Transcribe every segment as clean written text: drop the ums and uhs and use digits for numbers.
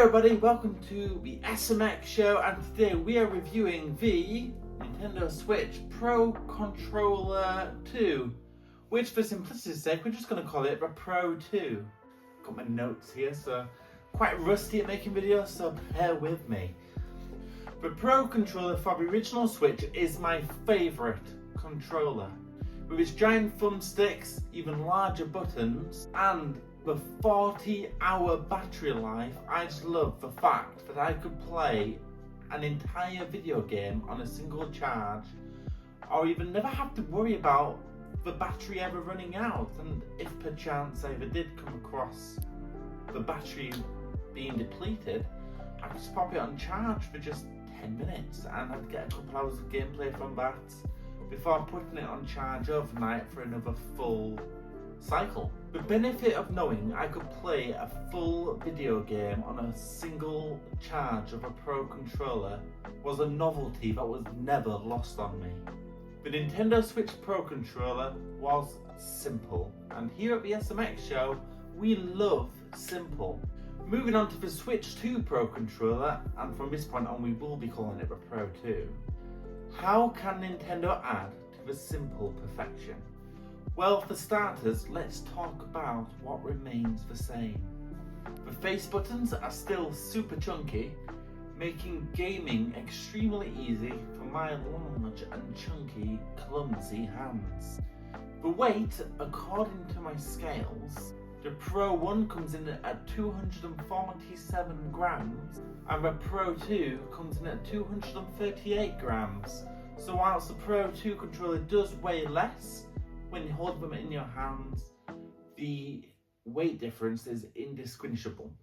everybody, welcome to the SMX show, and today we are reviewing the Nintendo Switch Pro Controller 2, which for simplicity's sake we're just going to call it the Pro 2. Got my notes here, so quite rusty at making videos, so bear with me. The Pro Controller for the original Switch is my favourite controller. With its giant thumbsticks, even larger buttons, and the 40-hour battery life, I just love the fact that I could play an entire video game on a single charge, or even never have to worry about the battery ever running out. And if perchance I ever did come across the battery being depleted, I could just pop it on charge for just 10 minutes and I'd get a couple hours of gameplay from that before putting it on charge overnight for another full cycle. The benefit of knowing I could play a full video game on a single charge of a Pro controller was a novelty that was never lost on me. The Nintendo Switch Pro controller was simple, and here at the SMX show, we love simple. Moving on to the Switch 2 Pro controller, and from this point on we will be calling it the Pro 2. How can Nintendo add to the simple perfection? Well, for starters, let's talk about what remains the same. The face buttons are still super chunky, making gaming extremely easy for my large and chunky, clumsy hands. The weight, according to my scales, the Pro 1 comes in at 247 grams and the Pro 2 comes in at 238 grams. So whilst the Pro 2 controller does weigh less, when you hold them in your hands, the weight difference is indistinguishable.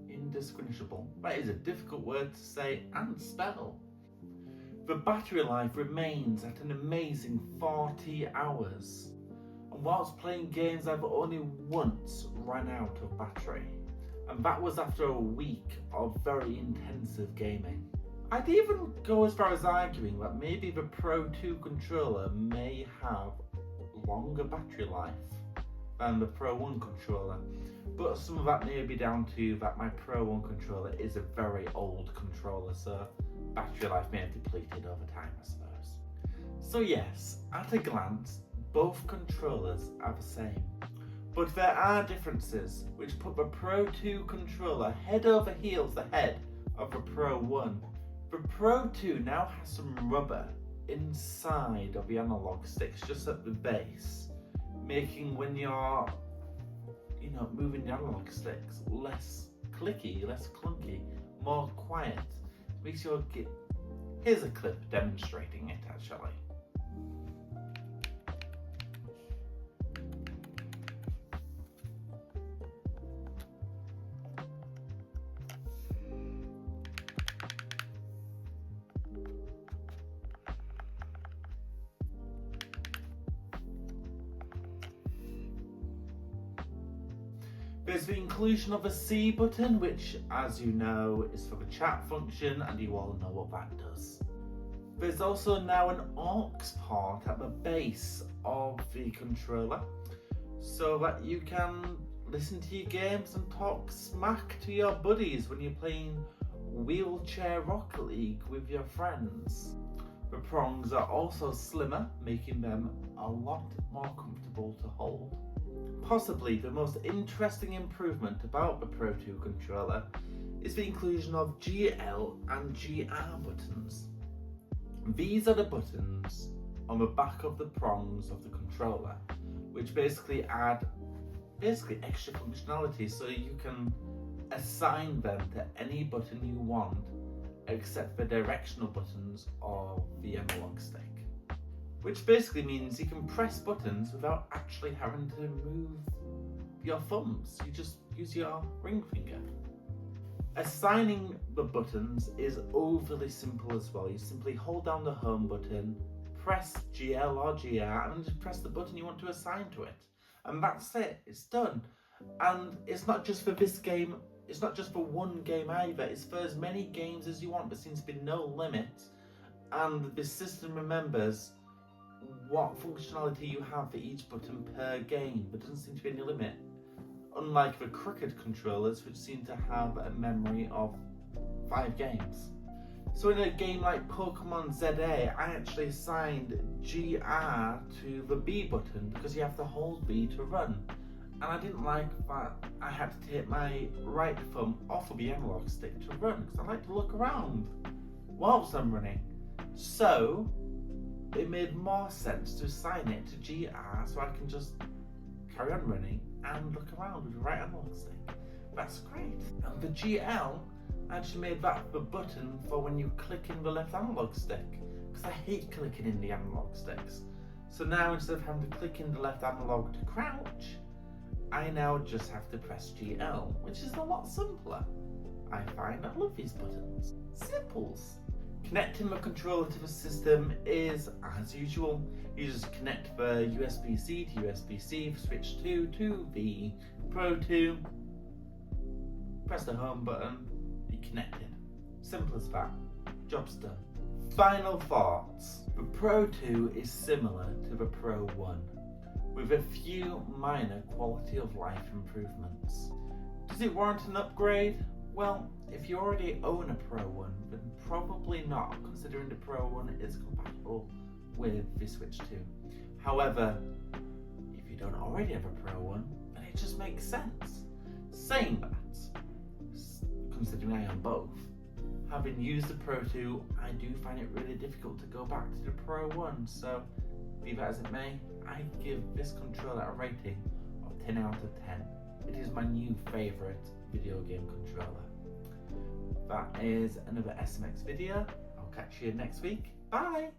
Indistinguishable. That is a difficult word to say and spell. The battery life remains at an amazing 40 hours. And whilst playing games, I've only once run out of battery. And that was after a week of very intensive gaming. I'd even go as far as arguing that maybe the Pro 2 controller may have longer battery life than the Pro 1 controller, but some of that may be down to that my Pro 1 controller is a very old controller, so battery life may have depleted over time, I suppose. So yes, at a glance, both controllers are the same, but there are differences which put the Pro 2 controller head over heels ahead of the Pro 1. The Pro 2 now has some rubber inside of the analog sticks, just at the base, making when you're moving the analog sticks less clicky, less clunky, more quiet. Makes your here's a clip demonstrating it actually. There's the inclusion of a C button, which, as you know, is for the chat function, and you all know what that does. There's also now an aux port at the base of the controller, so that you can listen to your games and talk smack to your buddies when you're playing Wheelchair Rocket League with your friends. The prongs are also slimmer, making them a lot more comfortable to hold. Possibly the most interesting improvement about the Pro 2 controller is the inclusion of GL and GR buttons. These are the buttons on the back of the prongs of the controller, which basically add extra functionality, so you can assign them to any button you want except the directional buttons of the analog stick. Which basically means you can press buttons without actually having to move your thumbs. You just use your ring finger. Assigning the buttons is overly simple as well. You simply hold down the home button, press GL or GR, and just press the button you want to assign to it. And that's it, it's done. And it's not just for this game, it's not just for one game either, it's for as many games as you want. There seems to be no limit. And the system remembers what functionality you have for each button per game. There doesn't seem to be any limit. unlike the Cricket controllers, which seem to have a memory of 5 games. So in a game like Pokemon ZA, I actually assigned GR to the B button because you have to hold B to run. And I didn't like that I had to take my right thumb off of the analog stick to run because I like to look around whilst I'm running. So it made more sense to assign it to GR so I can just carry on running and look around with the right analog stick. That's great. And the GL, I actually made that the button for when you click in the left analog stick because I hate clicking in the analog sticks. So now instead of having to click in the left analog to crouch, I now just have to press GL, which is a lot simpler. I find I love these buttons. Simples. Connecting the controller to the system is as usual. You just connect the USB-C to USB-C, the Switch 2 to the Pro 2, press the home button, you're connected. Simple as that. Job's done. Final thoughts. The Pro 2 is similar to the Pro 1, with a few minor quality of life improvements. Does it warrant an upgrade? Well, if you already own a Pro 1, then probably not, considering the Pro 1 is compatible with the Switch 2. However, if you don't already have a Pro 1, then it just makes sense. Saying that, considering I own both, having used the Pro 2, I do find it really difficult to go back to the Pro 1, so be that as it may, I give this controller a rating of 10 out of 10. It is my new favourite video game controller. That is another SMX video. I'll catch you next week. Bye!